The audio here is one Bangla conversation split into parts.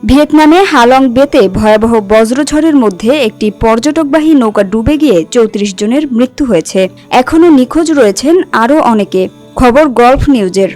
ভিয়েতনামে হালং বেতে ভয়াবহ বজ্রঝড়ের মধ্যে একটি পর্যটকবাহী নৌকা ডুবে গিয়ে ৩৪ জনের মৃত্যু হয়েছে। এখনও নিখোঁজ রয়েছেন আরও অনেকে। খবর গলফ নিউজের।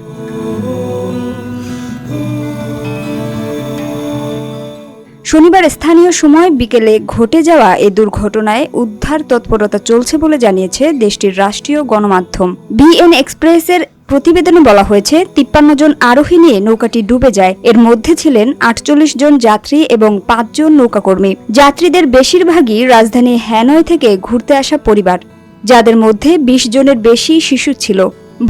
শনিবার স্থানীয় সময় বিকেলে ঘটে যাওয়া এ দুর্ঘটনায় উদ্ধার তৎপরতা চলছে বলে জানিয়েছে দেশটির রাষ্ট্রীয় গণমাধ্যম বিএন এক্সপ্রেসের প্রতিবেদনে বলা হয়েছে ৫৩ জন আরোহী নিয়ে নৌকাটি ডুবে যায়। এর মধ্যে ছিলেন ৪৮ জন যাত্রী এবং ৫ জন নৌকাকর্মী। যাত্রীদের বেশিরভাগই রাজধানী হ্যানয় থেকে ঘুরতে আসা পরিবার, যাদের মধ্যে ২০ জনের বেশি শিশু ছিল।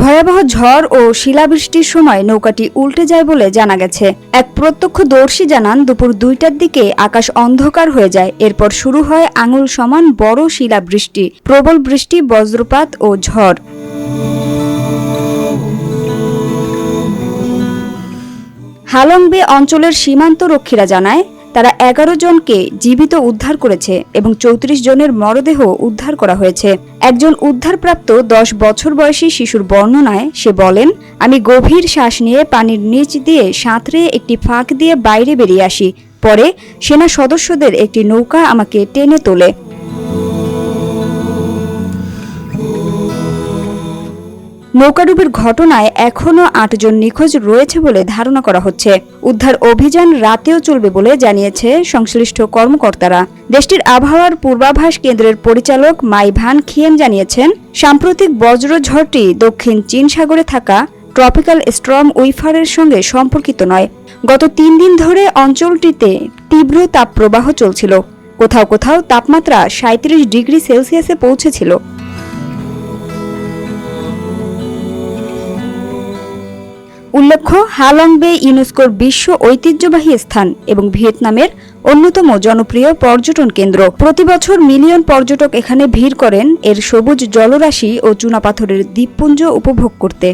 ভয়াবহ ঝড় ও শিলাবৃষ্টির সময় নৌকাটি উল্টে যায় বলে জানা গেছে। এক প্রত্যক্ষদর্শী জানান, দুপুর ২টার দিকে আকাশ অন্ধকার হয়ে যায়। এরপর শুরু হয় আঙুল সমান বড় শিলাবৃষ্টি, প্রবল বৃষ্টি, বজ্রপাত ও ঝড়। হালং বে অঞ্চলের সীমান্তরক্ষীরা জানায়, তারা ১১ জনকে জীবিত উদ্ধার করেছে এবং ৩৪ জনের মরদেহ উদ্ধার করা হয়েছে। একজন উদ্ধারপ্রাপ্ত ১০ বছর বয়সী শিশুর বর্ণনায় সে বলেন, আমি গভীর শ্বাস নিয়ে পানির নিচ দিয়ে সাঁতরে একটি ফাঁক দিয়ে বাইরে বেরিয়ে আসি। পরে সেনা সদস্যদের একটি নৌকা আমাকে টেনে তোলে। নৌকাডুবির ঘটনায় এখনও ৮ জন নিখোঁজ রয়েছে বলে ধারণা করা হচ্ছে। উদ্ধার অভিযান রাতেও চলবে বলে জানিয়েছে সংশ্লিষ্ট কর্মকর্তারা। দেশটির আবহাওয়ার পূর্বাভাস কেন্দ্রের পরিচালক মাই ভান খিয়েন জানিয়েছেন, সাম্প্রতিক বজ্রঝড়টি দক্ষিণ চীন সাগরে থাকা ট্রপিক্যাল স্টর্ম উইফারের সঙ্গে সম্পর্কিত নয়। গত ৩ দিন ধরে অঞ্চলটিতে তীব্র তাপপ্রবাহ চলছিল। কোথাও কোথাও তাপমাত্রা ৩৭ ডিগ্রি সেলসিয়াসে পৌঁছেছিল। উল্লেখ্য, হালং বে ইউনেস্কোর বিশ্ব ঐতিহ্যবাহী স্থান এবং ভিয়েতনামের অন্যতম জনপ্রিয় পর্যটন কেন্দ্র। প্রতি বছর মিলিয়ন পর্যটক এখানে ভিড় করেন এর সবুজ জলরাশি ও চুনাপাথরের দ্বীপপুঞ্জ উপভোগ করতে।